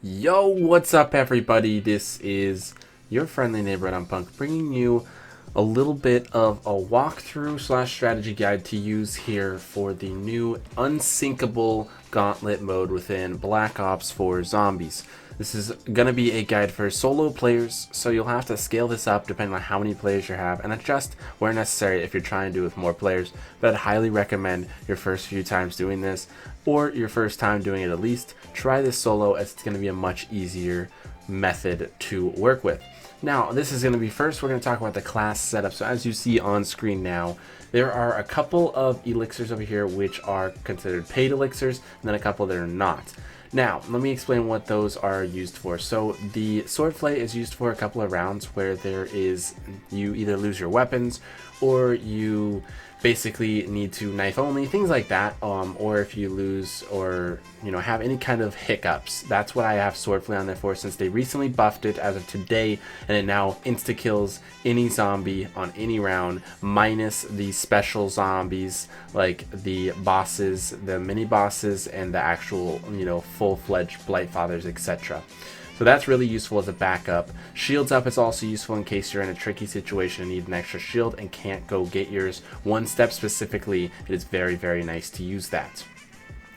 Yo, what's up everybody? This is your friendly neighborhood Unpunk bringing you a little bit of a walkthrough slash strategy guide to use here for the new Unsinkable Gauntlet mode within Black Ops 4 Zombies. This is going to be a guide for solo players, so you'll have to scale this up depending on how many players you have and adjust where necessary if you're trying to do it with more players, but I'd highly recommend your first few times doing this, or your first time doing it at least, try this solo as it's going to be a much easier method to work with. Now, this is going to be first, we're going to talk about the class setup. So as you see on screen now, there are a couple of elixirs over here which are considered paid elixirs, and then a couple that are not. Now, let me explain what those are used for. So the sword flay is used for a couple of rounds where you either lose your weapons or you basically need to knife only, things like that, or if you lose or have any kind of hiccups. That's what I have sword flay on there for, since they recently buffed it as of today, and it now insta kills any zombie on any round minus the special zombies like the bosses, the mini bosses, and the actual full-fledged Blightfathers, etc. So that's really useful as a backup. Shields up is also useful in case you're in a tricky situation and need an extra shield and can't go get yours one step specifically. It is very, very nice to use that.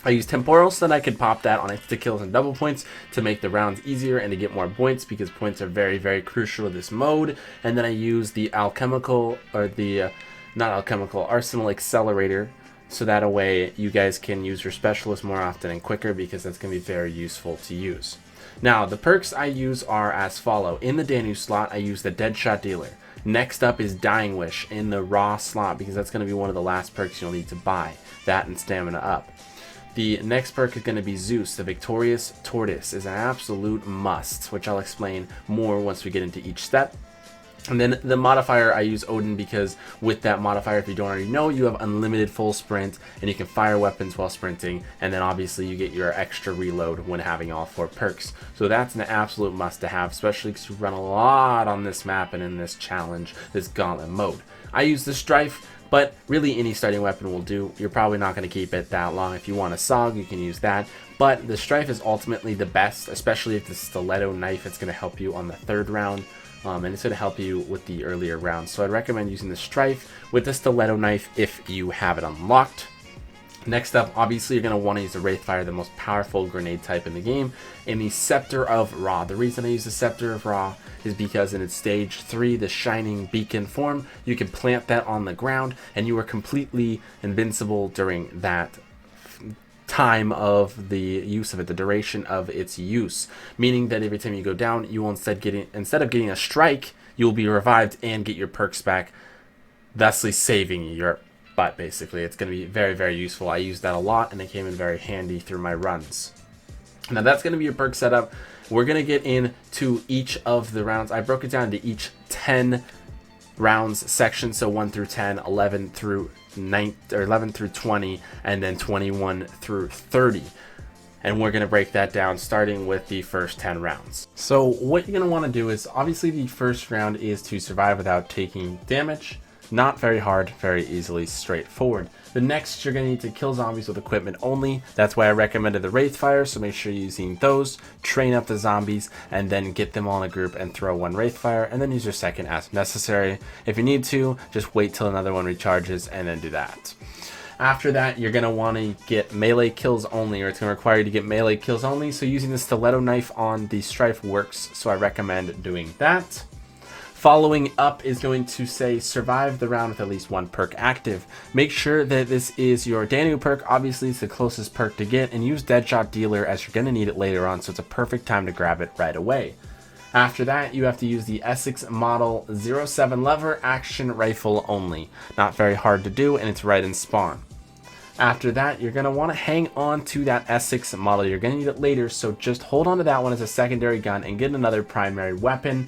I use temporal so that I could pop that on insta kills and double points to make the rounds easier and to get more points, because points are very, very crucial to this mode. And then I use the alchemical, or the not alchemical, arsenal accelerator, so that way you guys can use your specialist more often and quicker, because that's going to be very useful to use. Now, the perks I use are as follow. In the Danu slot, I use the Deadshot Dealer. Next up is Dying Wish in the Raw slot, because that's going to be one of the last perks you'll need to buy. That and Stamina Up. The next perk is going to be Zeus. The Victorious Tortoise is an absolute must, which I'll explain more once we get into each step. And then the modifier, I use Odin, because with that modifier, if you don't already know, you have unlimited full sprint and you can fire weapons while sprinting, and then obviously you get your extra reload when having all 4 perks. So that's an absolute must to have, especially because you run a lot on this map and in this challenge, this gauntlet mode. I use the Strife, but really any starting weapon will do. You're probably not going to keep it that long. If you want a SOG, you can use that, but the Strife is ultimately the best, especially if the stiletto knife, it's going to help you on the 3rd round. And it's going to help you with the earlier rounds. So I'd recommend using the Strife with the stiletto knife if you have it unlocked. Next up, obviously, you're going to want to use the Wraithfire, the most powerful grenade type in the game, and the Scepter of Ra. The reason I use the Scepter of Ra is because in its stage 3, the Shining Beacon form, you can plant that on the ground, and you are completely invincible during that time of the use of it, the duration of its use, meaning that every time you go down, you will instead of getting a strike, you will be revived and get your perks back, thusly saving your butt. Basically, it's going to be very, very useful. I use that a lot, and it came in very handy through my runs. Now that's going to be your perk setup. We're going to get into each of the rounds. I broke it down into each 10 rounds section, so 1 through 10, 11 through 11 through 20, and then 21 through 30. And we're going to break that down starting with the first 10 rounds. So what you're going to want to do is, obviously the first round is to survive without taking damage. Not very hard, very easily straightforward. The next, you're going to need to kill zombies with equipment only. That's why I recommended the Wraithfire, so make sure you're using those, train up the zombies, and then get them all in a group and throw one Wraithfire, and then use your second as necessary. If you need to, just wait till another one recharges and then do that. After that, you're going to want to get melee kills only, or it's going to require you to get melee kills only, so using the stiletto knife on the Strife works, so I recommend doing that. Following up is going to say survive the round with at least 1 perk active. Make sure that this is your Danu perk. Obviously, it's the closest perk to get, and use Deadshot Dealer as you're going to need it later on, so it's a perfect time to grab it right away. After that, you have to use the Essex Model 07 lever action rifle only. Not very hard to do, and it's right in spawn. After that, you're going to want to hang on to that Essex model. You're going to need it later, so just hold on to that one as a secondary gun and get another primary weapon.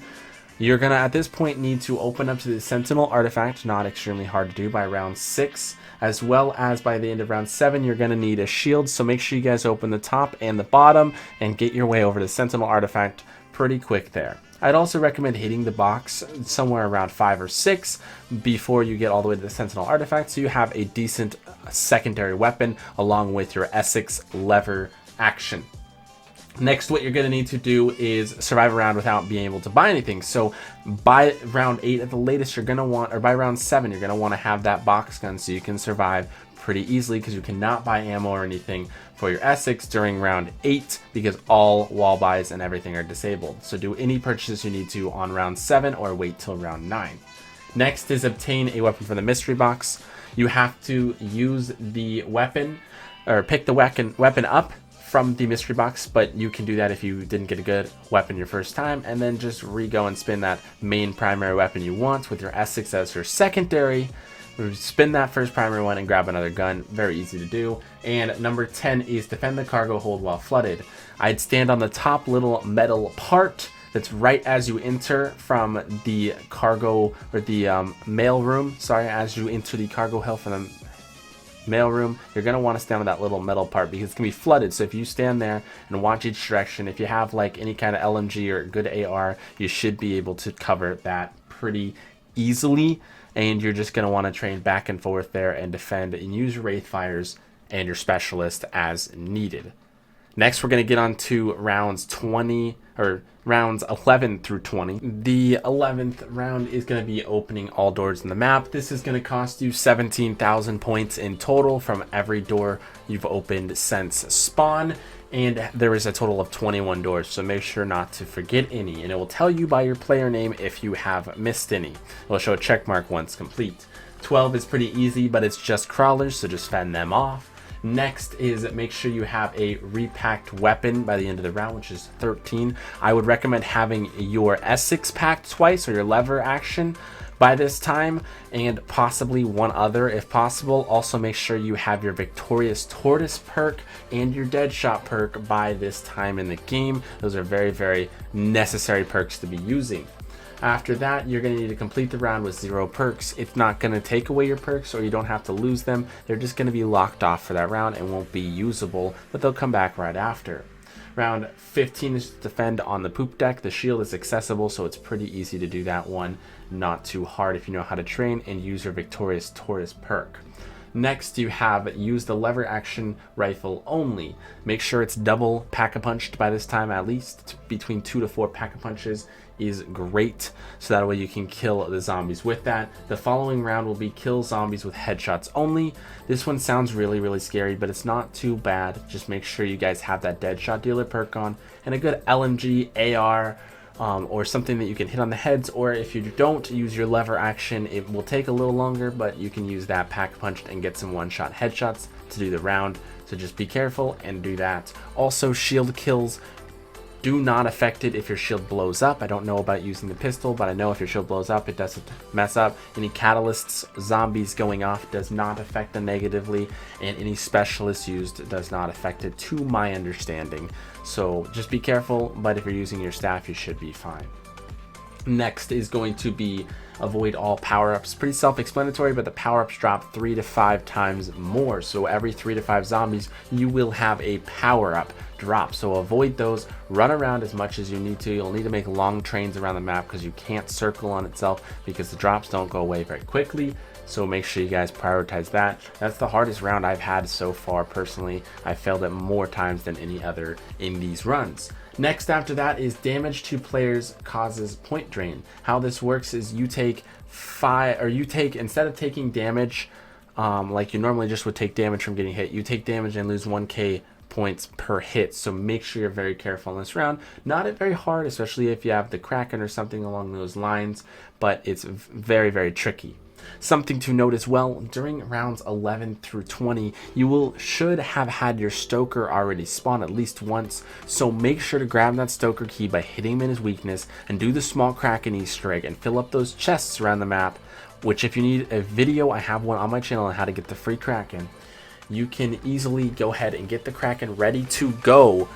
You're going to, at this point, need to open up to the Sentinel artifact, not extremely hard to do, by round 6, as well as by the end of round 7, you're going to need a shield, so make sure you guys open the top and the bottom and get your way over to Sentinel artifact pretty quick there. I'd also recommend hitting the box somewhere around 5 or 6 before you get all the way to the Sentinel artifact, so you have a decent secondary weapon along with your Essex lever action. Next, what you're going to need to do is survive a round without being able to buy anything. So by round 8 at the latest, you're going to want, or by round 7, you're going to want to have that box gun so you can survive pretty easily, because you cannot buy ammo or anything for your Essex during round 8 because all wall buys and everything are disabled. So do any purchases you need to on round 7 or wait till round 9. Next is obtain a weapon from the mystery box. You have to use the weapon, or pick the weapon up from the mystery box, but you can do that if you didn't get a good weapon your first time, and then just re-go and spin that main primary weapon you want with your Essex as your secondary. Spin that first primary one and grab another gun. Very easy to do. And number 10 is defend the cargo hold while flooded. I'd stand on the top little metal part that's right as you enter from the cargo, or the mail room. Sorry, as you enter the cargo hill from the mail room, you're going to want to stand on that little metal part because it's going to be flooded. So if you stand there and watch each direction, if you have like any kind of LMG or good AR, you should be able to cover that pretty easily. And you're just going to want to train back and forth there and defend and use your Wraith Fires and your Specialist as needed. Next, we're going to get on to rounds 20, or rounds 11 through 20. The 11th round is going to be opening all doors in the map. This is going to cost you 17,000 points in total from every door you've opened since spawn. And there is a total of 21 doors, so make sure not to forget any. And it will tell you by your player name if you have missed any. It will show a check mark once complete. 12 is pretty easy, but it's just crawlers, so just fend them off. Next is make sure you have a repacked weapon by the end of the round, which is 13. I would recommend having your Essex packed twice, or your lever action by this time, and possibly one other if possible. Also make sure you have your Victorious Tortoise perk and your Deadshot perk by this time in the game. Those are very, very necessary perks to be using. After that, you're going to need to complete the round with 0 perks. It's not going to take away your perks, or you don't have to lose them. They're just going to be locked off for that round and won't be usable, but they'll come back right after. Round 15 is to defend on the poop deck. The shield is accessible, so it's pretty easy to do that one. Not too hard if you know how to train and use your Victorious Tortoise perk. Next, you have use the lever action rifle only. Make sure it's double pack-a-punched by this time, at least. Between 2 to 4 pack-a-punches is great, so that way you can kill the zombies with that. The following round will be kill zombies with headshots only. This one sounds really, really scary, but it's not too bad. Just make sure you guys have that Deadshot dealer perk on and a good LMG, AR, or something that you can hit on the heads. Or if you don't use your lever action, it will take a little longer, but you can use that pack-punched and get some one-shot headshots to do the round. So just be careful and do that. Also, shield kills do not affect it if your shield blows up. I don't know about using the pistol, but I know if your shield blows up, it doesn't mess up. Any catalysts, zombies going off does not affect them negatively, and any specialists used does not affect it, to my understanding. So just be careful, but if you're using your staff, you should be fine. Next is going to be avoid all power-ups. Pretty self-explanatory, but the power-ups drop 3 to 5 times more. So every 3 to 5 zombies, you will have a power-up drop. So avoid those. Run around as much as you need to. You'll need to make long trains around the map because you can't circle on itself because the drops don't go away very quickly. So make sure you guys prioritize that. That's the hardest round I've had so far personally. I failed it more times than any other in these runs. Next after that is damage to players causes point drain. How this works is you take instead of taking damage like you normally just would take damage from getting hit, you take damage and lose 1k points per hit. So make sure you're very careful in this round. Not very hard, especially if you have the Kraken or something along those lines, but it's very, very tricky. Something to note as well, during rounds 11 through 20, you should have had your Stoker already spawn at least once, so make sure to grab that Stoker key by hitting him in his weakness and do the small Kraken Easter egg and fill up those chests around the map, which if you need a video, I have one on my channel on how to get the free Kraken. You can easily go ahead and get the Kraken ready to go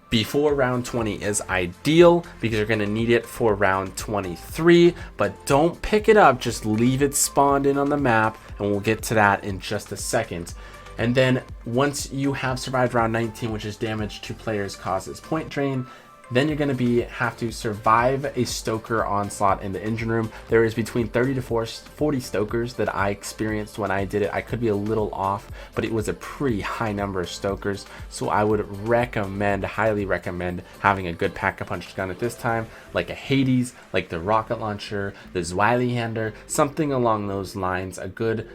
before round 20 is ideal because you're going to need it for round 23, but don't pick it up, just leave it spawned in on the map, and we'll get to that in just a second. And then once you have survived round 19, which is damage to players causes point drain, Then you're going to have to survive a Stoker onslaught in the engine room. There is between 30 to 40 Stokers that I experienced when I did it. I could be a little off, but it was a pretty high number of Stokers. So I would highly recommend having a good pack-a-punch gun at this time, like a Hades, like the rocket launcher, the Zweihander, something along those lines, a good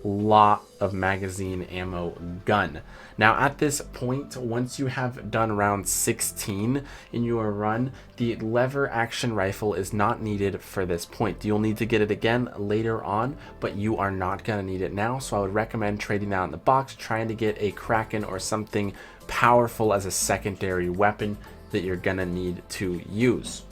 lot of magazine ammo gun. Now at this point, once you have done round 16 in your run, the lever action rifle is not needed for this point. You'll need to get it again later on, but you are not going to need it now. So I would recommend trading that in the box, trying to get a Kraken or something powerful as a secondary weapon that you're going to need to use.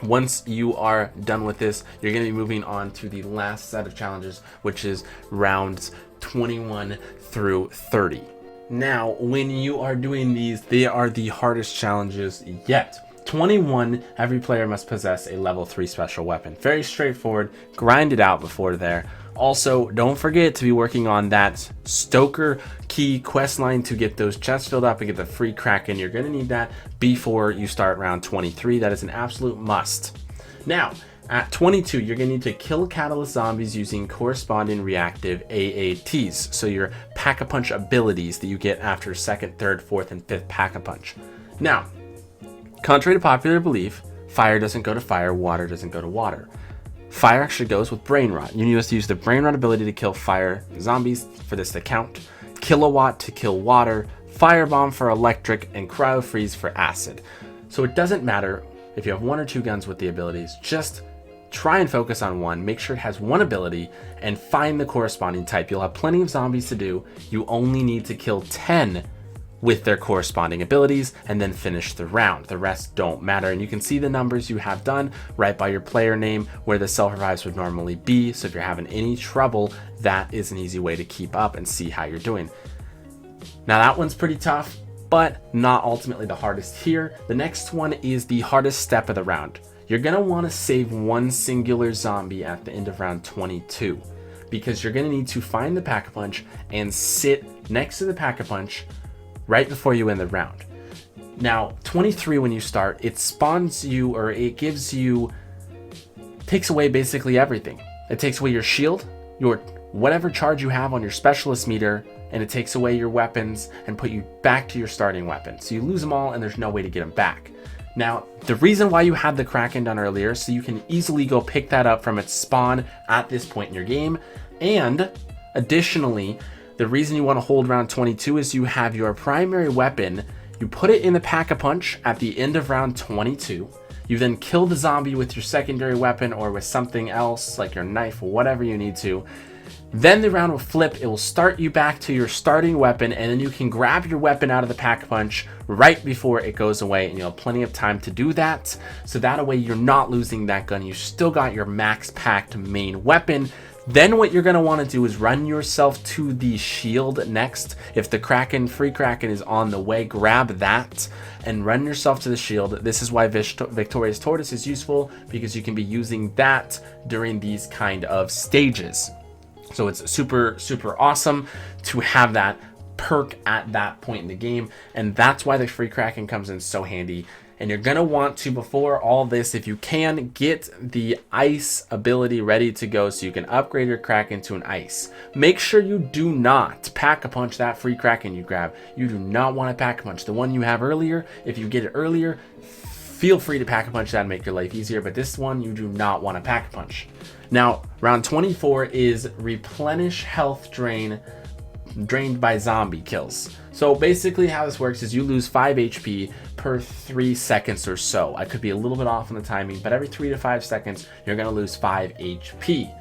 Once you are done with this, you're going to be moving on to the last set of challenges, which is rounds 21 through 30. Now, when you are doing these, they are the hardest challenges yet. 21, every player must possess a level 3 special weapon. Very straightforward, grind it out before there. Also, don't forget to be working on that Stoker key quest line to get those chests filled up and get the free Kraken. You're going to need that before you start round 23. That is an absolute must. Now, at 22, you're going to need to kill catalyst zombies using corresponding reactive AATs. So your pack-a-punch abilities that you get after 2nd, 3rd, 4th, and 5th pack-a-punch. Now, contrary to popular belief, fire doesn't go to fire, water doesn't go to water. Fire actually goes with brain rot. You need to use the brain rot ability to kill fire zombies for this to count, kilowatt to kill water, firebomb for electric, and cryo freeze for acid. So it doesn't matter if you have 1 or 2 guns with the abilities, just try and focus on one, make sure it has one ability, and find the corresponding type. You'll have plenty of zombies to do. You only need to kill 10 with their corresponding abilities and then finish the round. The rest don't matter, and you can see the numbers you have done right by your player name where the self-revives would normally be. So if you're having any trouble, that is an easy way to keep up and see how you're doing. Now that one's pretty tough, but not ultimately the hardest here. The next one is the hardest step of the round. You're gonna wanna save one singular zombie at the end of round 22 because you're gonna need to find the pack-a-punch and sit next to the pack-a-punch right before you end the round. Now, 23, when you start, it spawns you, or it takes away basically everything. It takes away your shield, your whatever charge you have on your specialist meter, and it takes away your weapons and put you back to your starting weapon. So you lose them all and there's no way to get them back. Now, the reason why you had the Kraken done earlier, so you can easily go pick that up from its spawn at this point in your game. And additionally, the reason you want to hold round 22 is you have your primary weapon, you put it in the pack-a-punch at the end of round 22. You then kill the zombie with your secondary weapon or with something else like your knife or whatever you need to. Then the round will flip, it will start you back to your starting weapon, and then you can grab your weapon out of the pack-a-punch right before it goes away, and you'll have plenty of time to do that. So that way you're not losing that gun, you still got your max-packed main weapon. Then what you're going to want to do is run yourself to the shield next. If the Kraken, free Kraken is on the way, grab that and run yourself to the shield. This is why Victorious Tortoise is useful, because you can be using that during these kind of stages. So it's super, super awesome to have that perk at that point in the game. And that's why the free Kraken comes in so handy. And you're going to want to, before all this, if you can, get the ice ability ready to go so you can upgrade your Kraken to an ice. Make sure you do not pack-a-punch that free Kraken you grab. You do not want to pack-a-punch the one you have earlier. If you get it earlier, feel free to pack-a-punch that and make your life easier. But this one, you do not want to pack-a-punch. Now, round 24 is replenish health drained by zombie kills. So basically how this works is you lose 5 HP per 3 seconds or so. I could be a little bit off on the timing, but every 3 to 5 seconds, you're gonna lose 5 HP.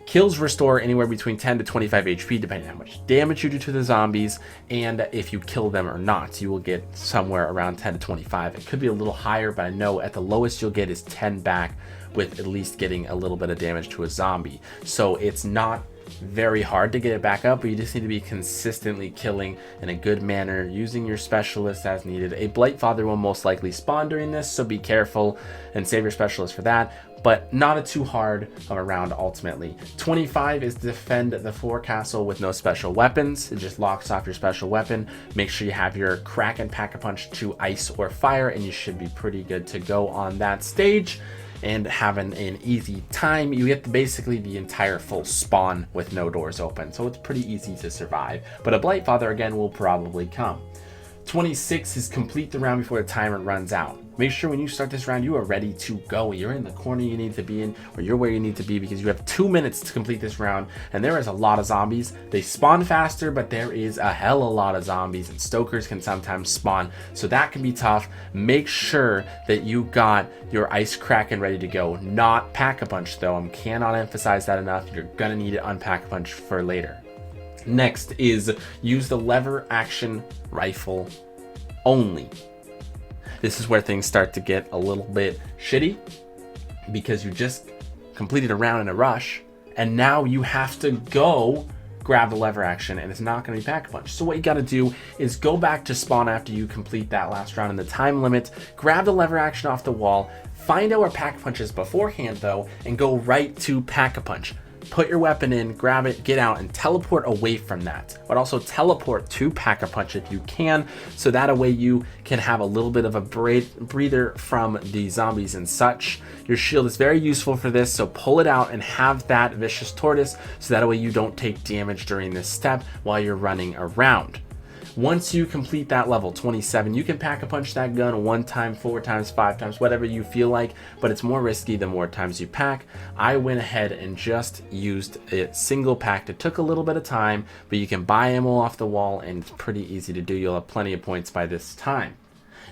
Kills restore anywhere between 10 to 25 HP, depending on how much damage you do to the zombies, and if you kill them or not. You will get somewhere around 10 to 25. It could be a little higher, but I know at the lowest you'll get is 10 back with at least getting a little bit of damage to a zombie. So it's not very hard to get it back up, but you just need to be consistently killing in a good manner, using your specialist as needed. A Blight Father will most likely spawn during this, so be careful and save your specialist for that, but not a too hard of a round ultimately. 25 is defend the forecastle with no special weapons. It just locks off your special weapon. Make sure you have your Kraken Pack-a-Punch to ice or fire, and you should be pretty good to go on that stage and having an easy time. You get basically the entire full spawn with no doors open, so it's pretty easy to survive. But a Blight Father again will probably come. 26 is complete the round before the timer runs out. Make sure when you start this round you are ready to go. You're in the corner you need to be in, or you're where you need to be, because you have 2 minutes to complete this round, and there is a lot of zombies. They spawn faster, but there is a hell of a lot of zombies, and stokers can sometimes spawn, so that can be tough. Make sure that you got your Ice Kraken ready to go. Not Pack-a-Punch though. I cannot emphasize that enough. You're gonna need it on Pack-a-Punch for later. Next is use the lever action rifle only. This is where things start to get a little bit shitty, because you just completed a round in a rush and now you have to go grab the lever action, and it's not going to be Pack-a-Punch. So what you got to do is go back to spawn after you complete that last round in the time limit, grab the lever action off the wall, find out where Pack-a-Punch is beforehand though, and go right to Pack-a-Punch. Put your weapon in, grab it, get out, and teleport away from that. But also teleport to Pack-a-Punch if you can, so that way you can have a little bit of a breather from the zombies and such. Your shield is very useful for this, so pull it out and have that Vicious Tortoise, so that way you don't take damage during this step while you're running around. Once you complete that level 27, you can Pack-a-Punch that gun 1 time, 4 times, 5 times, whatever you feel like, but it's more risky the more times you pack. I went ahead and just used a single pack. It took a little bit of time, but you can buy ammo off the wall and it's pretty easy to do. You'll have plenty of points by this time.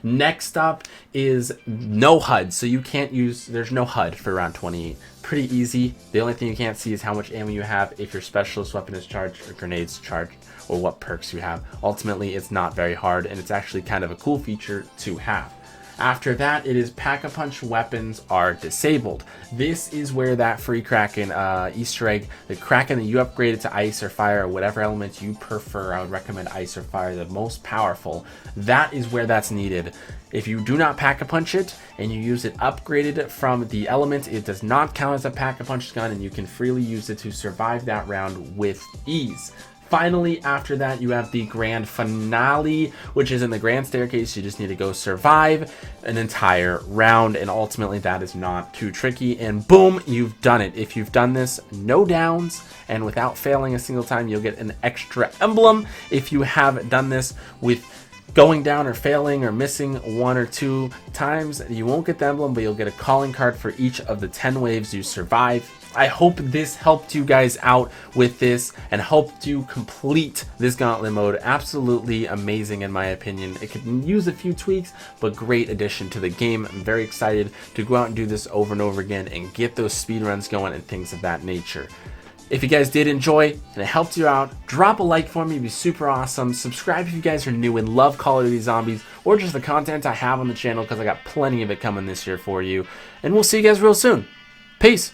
Next up is no HUD, so you can't use, there's no HUD for round 28. Pretty easy. The only thing you can't see is how much ammo you have, if your specialist weapon is charged or grenades charged, or what perks you have. Ultimately, it's not very hard, and it's actually kind of a cool feature to have. After that, it is Pack-a-Punch weapons are disabled. This is where that free Kraken Easter egg, the Kraken that you upgraded to ice or fire or whatever element you prefer, I would recommend ice or fire, the most powerful. That is where that's needed. If you do not Pack-a-Punch it and you use it upgraded from the element, it does not count as a Pack-a-Punch gun, and you can freely use it to survive that round with ease. Finally, after that, you have the grand finale, which is in the grand staircase. You just need to go survive an entire round, and ultimately that is not too tricky, and boom, you've done it. If you've done this, no downs, and without failing a single time, you'll get an extra emblem. If you have done this with going down or failing or missing 1 or 2 times, you won't get the emblem, but you'll get a calling card for each of the 10 waves you survive. I hope this helped you guys out with this and helped you complete this Gauntlet mode. Absolutely amazing in my opinion. It could use a few tweaks, but great addition to the game. I'm very excited to go out and do this over and over again and get those speedruns going and things of that nature. If you guys did enjoy and it helped you out, drop a like for me, it'd be super awesome. Subscribe if you guys are new and love Call of Duty Zombies, or just the content I have on the channel, because I got plenty of it coming this year for you. And we'll see you guys real soon. Peace.